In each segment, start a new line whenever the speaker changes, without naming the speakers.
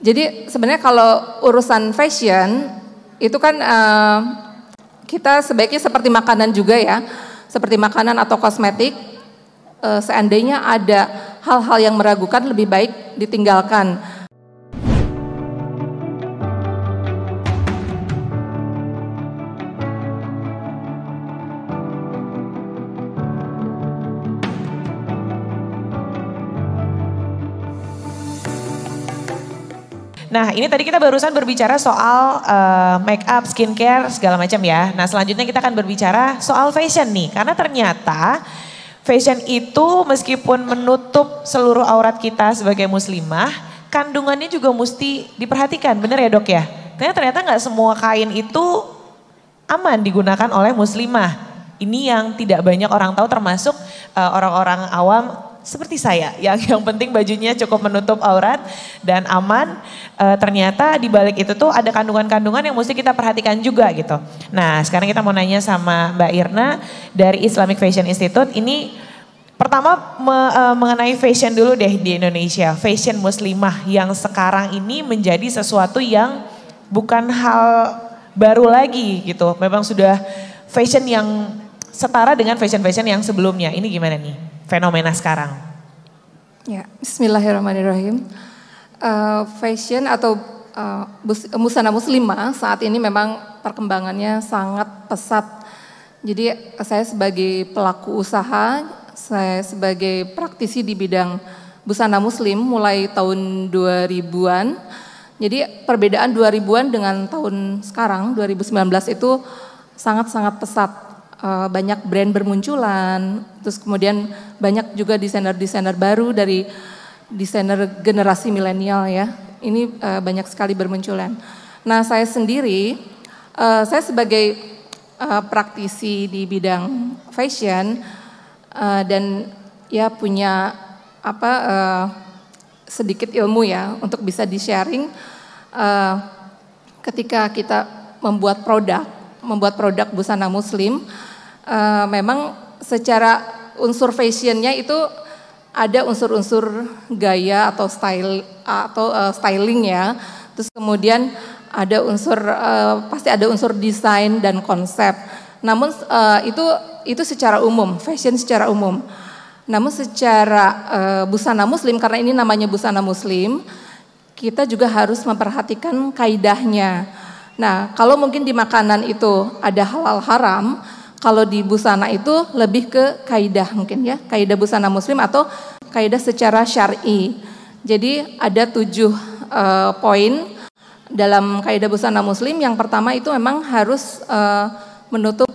Jadi sebenarnya kalau urusan fashion itu kan kita sebaiknya seperti makanan juga ya, seperti makanan atau kosmetik. Seandainya ada hal-hal yang meragukan, lebih baik ditinggalkan.
Nah, ini tadi kita barusan berbicara soal make up, skincare, segala macam ya. Nah, selanjutnya kita akan berbicara soal fashion nih. Karena ternyata fashion itu meskipun menutup seluruh aurat kita sebagai muslimah, kandungannya juga mesti diperhatikan. Bener ya dok ya? Karena ternyata nggak semua kain itu aman digunakan oleh muslimah. Ini yang tidak banyak orang tahu, termasuk orang-orang awam seperti saya, yang penting bajunya cukup menutup aurat dan aman. Ternyata di balik itu tuh ada kandungan-kandungan yang mesti kita perhatikan juga gitu. Nah, sekarang kita mau nanya sama Mbak Irna dari Islamic Fashion Institute. Ini pertama mengenai fashion dulu deh di Indonesia. Fashion muslimah yang sekarang ini menjadi sesuatu yang bukan hal baru lagi gitu. Memang sudah fashion yang setara dengan fashion-fashion yang sebelumnya. Ini gimana nih fenomena sekarang?
Ya, bismillahirrahmanirrahim. Fashion atau busana muslimah saat ini memang perkembangannya sangat pesat. Jadi saya sebagai pelaku usaha, saya sebagai praktisi di bidang busana muslim mulai tahun 2000-an. Jadi perbedaan 2000-an dengan tahun sekarang 2019 itu sangat-sangat pesat. Banyak brand bermunculan, terus kemudian banyak juga desainer-desainer baru dari desainer generasi milenial ya. Ini banyak sekali bermunculan. Nah, saya sendiri, saya sebagai praktisi di bidang fashion dan ya punya sedikit ilmu ya untuk bisa di-sharing ketika kita membuat produk busana muslim. Memang secara unsur fashionnya itu ada unsur-unsur gaya atau styling ya. Terus kemudian ada pasti ada unsur desain dan konsep. Namun itu secara umum, fashion secara umum. Namun secara busana muslim, karena ini namanya busana muslim, kita juga harus memperhatikan kaidahnya. Nah, kalau mungkin di makanan itu ada halal haram, kalau di busana itu lebih ke kaidah mungkin ya, kaidah busana muslim atau kaidah secara syar'i. Jadi ada 7 poin dalam kaidah busana muslim. Yang pertama itu memang harus menutup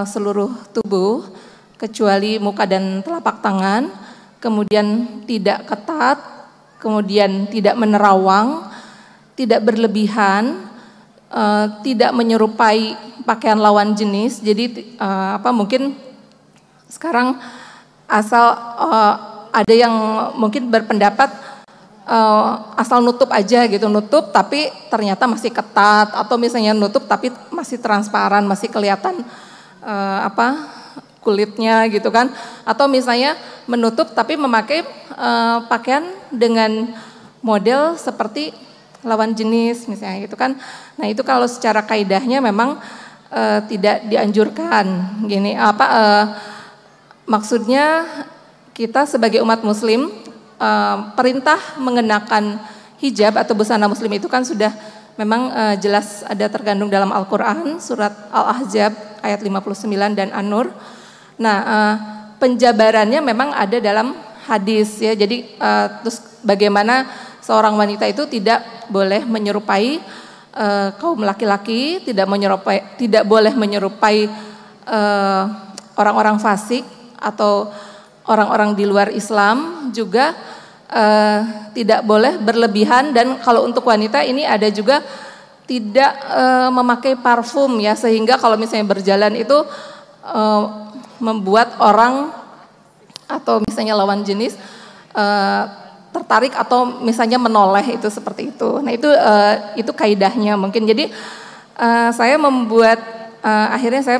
seluruh tubuh kecuali muka dan telapak tangan, kemudian tidak ketat, kemudian tidak menerawang, tidak berlebihan, tidak menyerupai pakaian lawan jenis. Jadi mungkin sekarang asal ada yang mungkin berpendapat asal nutup aja gitu, nutup tapi ternyata masih ketat, atau misalnya nutup tapi masih transparan, masih kelihatan kulitnya gitu kan, atau misalnya menutup tapi memakai pakaian dengan model seperti lawan jenis misalnya gitu kan. Nah, itu kalau secara kaidahnya memang tidak dianjurkan. Gini, maksudnya kita sebagai umat muslim, perintah mengenakan hijab atau busana muslim itu kan sudah memang jelas ada tergandung dalam Al-Quran, surat Al-Ahzab ayat 59 dan An-Nur. Nah, penjabarannya memang ada dalam hadis ya. Jadi terus bagaimana seorang wanita itu tidak boleh menyerupai kaum laki-laki, tidak boleh menyerupai orang-orang fasik atau orang-orang di luar Islam, juga tidak boleh berlebihan. Dan kalau untuk wanita ini ada juga tidak memakai parfum ya, sehingga kalau misalnya berjalan itu membuat orang atau misalnya lawan jenis tertarik atau misalnya menoleh, itu seperti itu. Nah, itu kaidahnya mungkin. Jadi saya akhirnya saya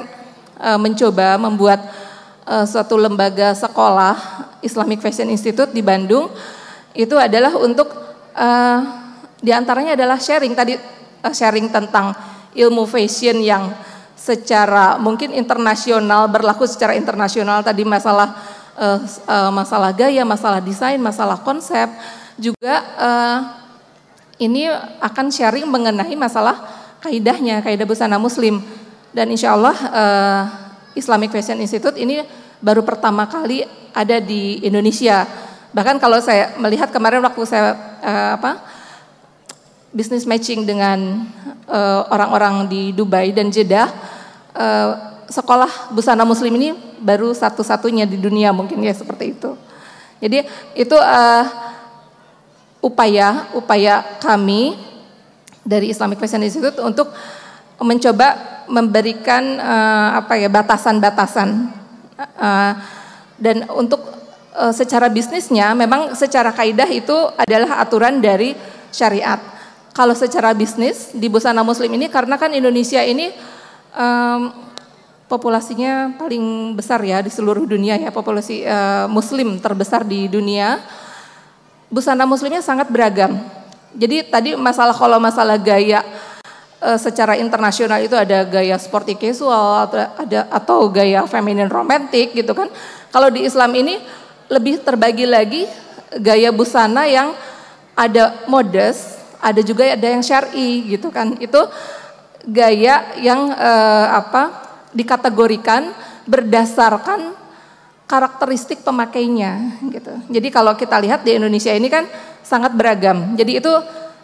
mencoba membuat suatu lembaga sekolah Islamic Fashion Institute di Bandung. Itu adalah untuk Di antaranya adalah sharing tadi, sharing tentang ilmu fashion yang secara mungkin internasional, berlaku secara internasional, tadi masalah masalah gaya, masalah desain, masalah konsep, juga ini akan sharing mengenai masalah kaidahnya, kaidah busana muslim. Dan insya Allah Islamic Fashion Institute ini baru pertama kali ada di Indonesia. Bahkan kalau saya melihat kemarin waktu saya business matching dengan orang-orang di Dubai dan Jeddah, sekolah busana muslim ini baru satu-satunya di dunia mungkin ya, seperti itu. Jadi itu upaya kami dari Islamic Fashion Institute untuk mencoba memberikan batasan-batasan, dan untuk secara bisnisnya memang secara kaidah itu adalah aturan dari syariat. Kalau secara bisnis di busana muslim ini, karena kan Indonesia ini populasinya paling besar ya di seluruh dunia ya, populasi muslim terbesar di dunia. Busana muslimnya sangat beragam. Jadi tadi kalau masalah gaya secara internasional itu ada gaya sporty casual atau gaya feminin romantik gitu kan. Kalau di Islam ini lebih terbagi lagi gaya busana yang ada modest, ada juga ada yang syar'i gitu kan. Itu gaya yang dikategorikan berdasarkan karakteristik pemakainya gitu. Jadi kalau kita lihat di Indonesia ini kan sangat beragam. Jadi itu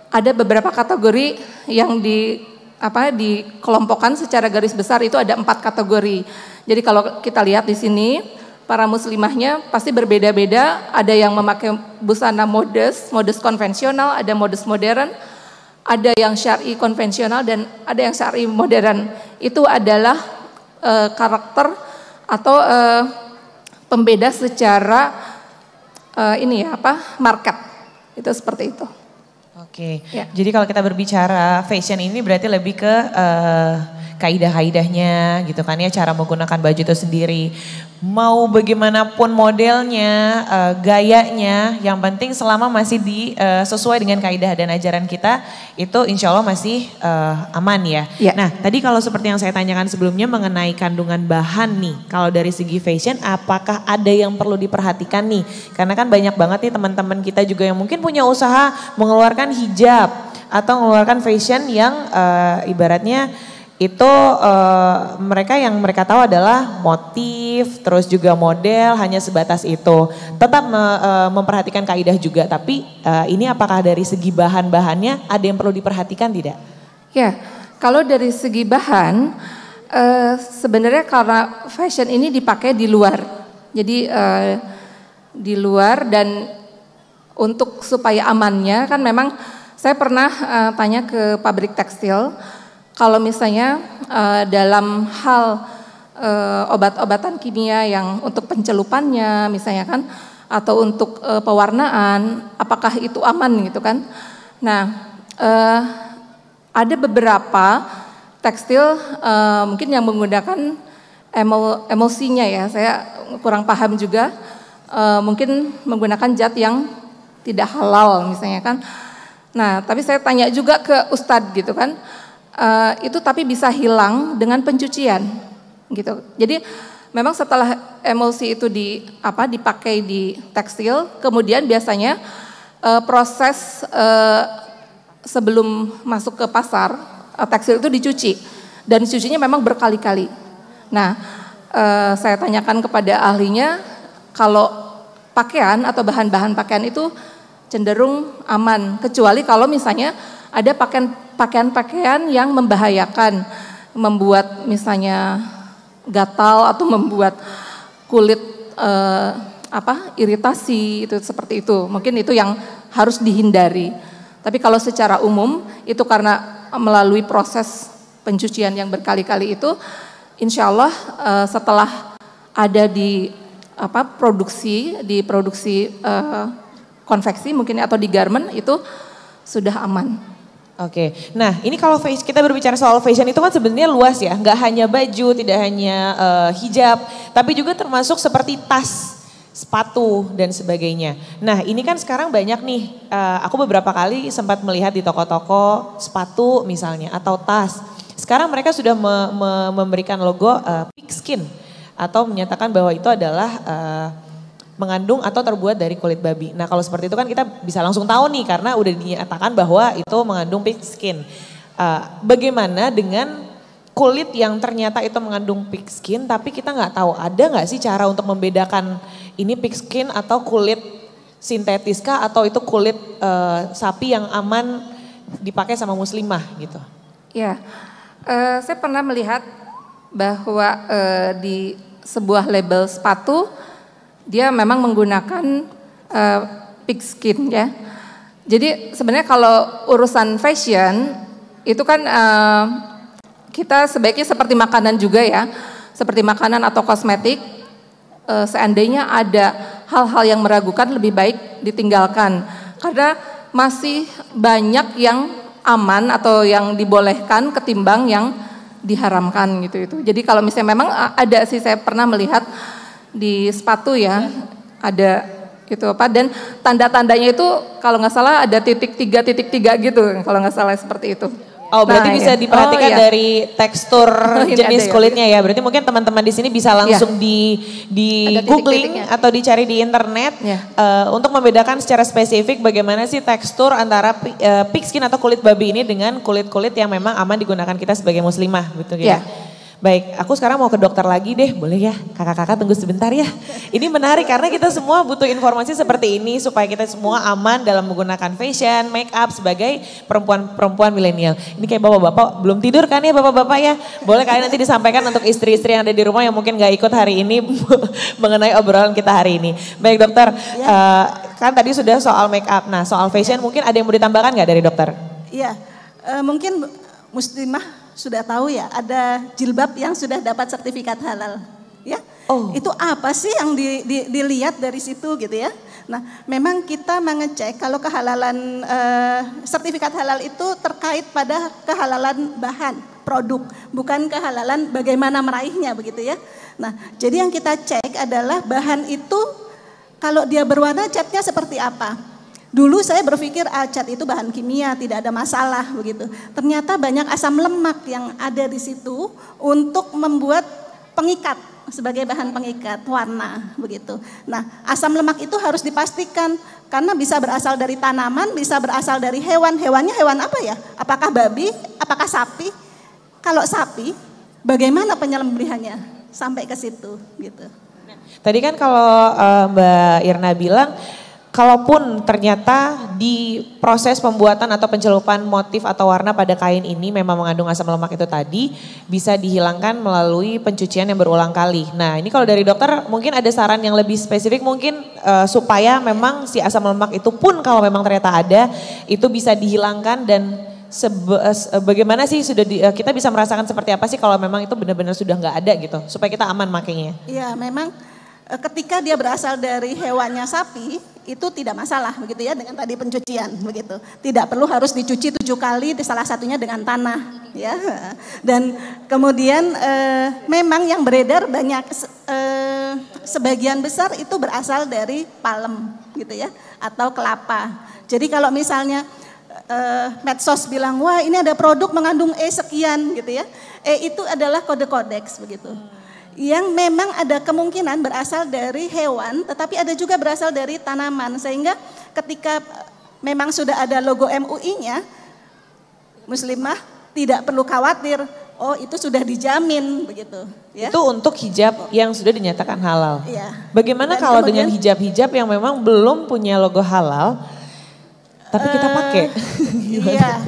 ada beberapa kategori yang dikelompokkan secara garis besar, itu ada 4 kategori. Jadi kalau kita lihat di sini para muslimahnya pasti berbeda-beda. Ada yang memakai busana modest konvensional, ada modest modern, ada yang syar'i konvensional, dan ada yang syar'i modern. Itu adalah karakter atau pembeda secara market. Itu seperti itu.
Oke. Ya. Jadi kalau kita berbicara fashion ini berarti lebih ke kaidah-kaidahnya gitu kan ya, cara menggunakan baju itu sendiri. Mau bagaimanapun modelnya, gayanya, yang penting selama masih sesuai dengan kaidah dan ajaran kita, itu insya Allah masih aman ya. Nah tadi kalau seperti yang saya tanyakan sebelumnya mengenai kandungan bahan nih, kalau dari segi fashion apakah ada yang perlu diperhatikan nih? Karena kan banyak banget nih teman-teman kita juga yang mungkin punya usaha mengeluarkan hijab atau mengeluarkan fashion yang ibaratnya itu mereka yang mereka tahu adalah motif, terus juga model, hanya sebatas itu. Tetap memperhatikan kaidah juga, tapi ini apakah dari segi bahan-bahannya ada yang perlu diperhatikan tidak?
Ya, kalau dari segi bahan, sebenarnya karena fashion ini dipakai di luar. Jadi di luar, dan untuk supaya amannya kan memang saya pernah tanya ke pabrik tekstil, kalau misalnya dalam hal obat-obatan kimia yang untuk pencelupannya misalnya kan, atau untuk pewarnaan, apakah itu aman gitu kan. Nah ada beberapa tekstil mungkin yang menggunakan emulsinya ya, saya kurang paham juga, mungkin menggunakan zat yang tidak halal misalnya kan. Nah tapi saya tanya juga ke Ustadz gitu kan, itu tapi bisa hilang dengan pencucian gitu. Jadi memang setelah emulsi itu dipakai di tekstil, kemudian biasanya proses sebelum masuk ke pasar tekstil itu dicuci, dan cucinya memang berkali-kali. Nah saya tanyakan kepada ahlinya, kalau pakaian atau bahan-bahan pakaian itu cenderung aman, kecuali kalau misalnya ada pakaian-pakaian yang membahayakan, membuat misalnya gatal atau membuat kulit iritasi, itu seperti itu. Mungkin itu yang harus dihindari. Tapi kalau secara umum itu karena melalui proses pencucian yang berkali-kali itu, insya Allah setelah ada di produksi konveksi mungkin atau di garment, itu sudah aman.
Oke, nah ini kalau kita berbicara soal fashion itu kan sebenarnya luas ya, nggak hanya baju, tidak hanya hijab, tapi juga termasuk seperti tas sepatu dan sebagainya. Nah ini kan sekarang banyak nih, aku beberapa kali sempat melihat di toko-toko sepatu misalnya atau tas. Sekarang mereka sudah memberikan logo pigskin atau menyatakan bahwa itu adalah mengandung atau terbuat dari kulit babi. Nah kalau seperti itu kan kita bisa langsung tahu nih karena udah dinyatakan bahwa itu mengandung pigskin. Bagaimana dengan kulit yang ternyata itu mengandung pigskin tapi kita nggak tahu, ada nggak sih cara untuk membedakan ini pigskin atau kulit sintetis kah atau itu kulit sapi yang aman dipakai sama muslimah gitu?
Ya, saya pernah melihat bahwa di sebuah label sepatu dia memang menggunakan pigskin ya. Jadi sebenarnya kalau urusan fashion itu kan kita sebaiknya seperti makanan juga ya, seperti makanan atau kosmetik, seandainya ada hal-hal yang meragukan lebih baik ditinggalkan. Karena masih banyak yang aman atau yang dibolehkan ketimbang yang diharamkan gitu. Jadi kalau misalnya memang ada sih, saya pernah melihat di sepatu ya, ada gitu apa, dan tanda-tandanya itu kalau nggak salah ada titik tiga gitu, kalau nggak salah seperti itu.
Oh berarti bisa diperhatikan dari tekstur jenis kulitnya ya. Berarti mungkin teman-teman di sini bisa langsung di googling atau dicari di internet untuk membedakan secara spesifik bagaimana sih tekstur antara pigskin atau kulit babi ini dengan kulit-kulit yang memang aman digunakan kita sebagai muslimah, betul ya? Baik, aku sekarang mau ke dokter lagi deh, boleh ya? Kakak-kakak tunggu sebentar ya. Ini menarik karena kita semua butuh informasi seperti ini supaya kita semua aman dalam menggunakan fashion, make up sebagai perempuan-perempuan milenial. Ini kayak bapak-bapak belum tidur kan ya bapak-bapak ya? Boleh kalian nanti disampaikan untuk istri-istri yang ada di rumah yang mungkin gak ikut hari ini mengenai obrolan kita hari ini. Baik dokter, kan tadi sudah soal make up, nah soal fashion mungkin ada yang mau ditambahkan gak dari dokter?
Iya, mungkin muslimah sudah tahu ya, ada jilbab yang sudah dapat sertifikat halal, ya. Itu apa sih yang dilihat dari situ gitu ya? Nah, memang kita mengecek kalau kehalalan sertifikat halal itu terkait pada kehalalan bahan produk, bukan kehalalan bagaimana meraihnya begitu ya. Nah, jadi yang kita cek adalah bahan itu kalau dia berwarna catnya seperti apa. Dulu saya berpikir cat itu bahan kimia, tidak ada masalah begitu. Ternyata banyak asam lemak yang ada di situ untuk membuat pengikat sebagai bahan pengikat warna begitu. Nah, asam lemak itu harus dipastikan karena bisa berasal dari tanaman, bisa berasal dari hewan. Hewannya hewan apa ya? Apakah babi? Apakah sapi? Kalau sapi, bagaimana penyembelihannya sampai ke situ gitu.
Tadi kan kalau Mbak Irna bilang kalaupun ternyata di proses pembuatan atau pencelupan motif atau warna pada kain ini memang mengandung asam lemak itu tadi, bisa dihilangkan melalui pencucian yang berulang kali. Nah ini kalau dari dokter mungkin ada saran yang lebih spesifik mungkin supaya memang si asam lemak itu pun kalau memang ternyata ada, itu bisa dihilangkan dan bagaimana sih kita bisa merasakan seperti apa sih kalau memang itu benar-benar sudah nggak ada gitu, supaya kita aman makainya.
Iya memang ketika dia berasal dari hewannya sapi, itu tidak masalah begitu ya dengan tadi pencucian begitu. Tidak perlu harus dicuci 7 kali, salah satunya dengan tanah ya. Dan kemudian memang yang beredar banyak sebagian besar itu berasal dari palem gitu ya atau kelapa. Jadi kalau misalnya medsos bilang wah ini ada produk mengandung sekian gitu ya. Itu adalah kode kodeks begitu. Yang memang ada kemungkinan berasal dari hewan, tetapi ada juga berasal dari tanaman. Sehingga ketika memang sudah ada logo MUI-nya, muslimah tidak perlu khawatir, oh itu sudah dijamin begitu. Ya.
Itu untuk hijab yang sudah dinyatakan halal.
Iya.
Bagaimana kalau dengan hijab-hijab yang memang belum punya logo halal, tapi kita pakai?
Iya.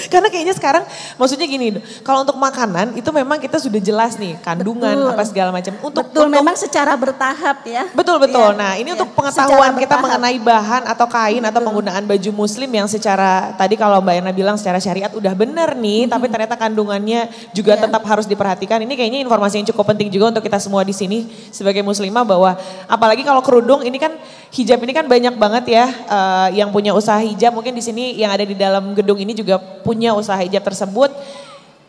Karena kayaknya sekarang maksudnya gini, kalau untuk makanan itu memang kita sudah jelas nih kandungan apa segala macam.
Betul, memang secara bertahap ya.
Betul. Ya, nah ini untuk pengetahuan kita mengenai bahan atau kain atau penggunaan baju muslim yang secara tadi kalau Mbak Irna bilang secara syariat udah benar nih, tapi ternyata kandungannya juga tetap harus diperhatikan. Ini kayaknya informasi yang cukup penting juga untuk kita semua di sini sebagai muslimah bahwa apalagi kalau kerudung ini kan hijab ini kan banyak banget ya yang punya usaha hijab, mungkin di sini yang ada di dalam gedung ini juga punya usaha hijab tersebut,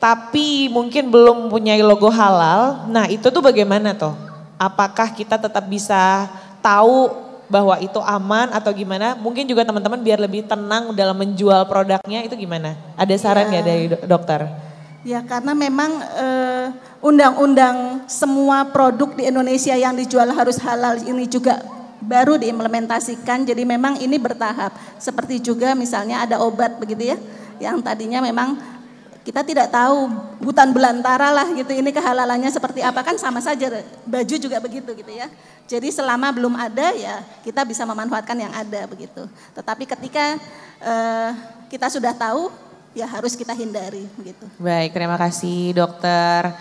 tapi mungkin belum punya logo halal. Nah itu tuh bagaimana toh? Apakah kita tetap bisa tahu bahwa itu aman atau gimana? Mungkin juga teman-teman biar lebih tenang dalam menjual produknya itu gimana? Ada saran nggak dari dokter?
Ya karena memang undang-undang semua produk di Indonesia yang dijual harus halal ini juga baru diimplementasikan. Jadi memang ini bertahap. Seperti juga misalnya ada obat begitu ya, yang tadinya memang kita tidak tahu hutan belantara lah gitu, ini kehalalannya seperti apa, kan sama saja, baju juga begitu gitu ya. Jadi selama belum ada ya kita bisa memanfaatkan yang ada begitu. Tetapi ketika kita sudah tahu ya harus kita hindari begitu.
Baik, terima kasih dokter.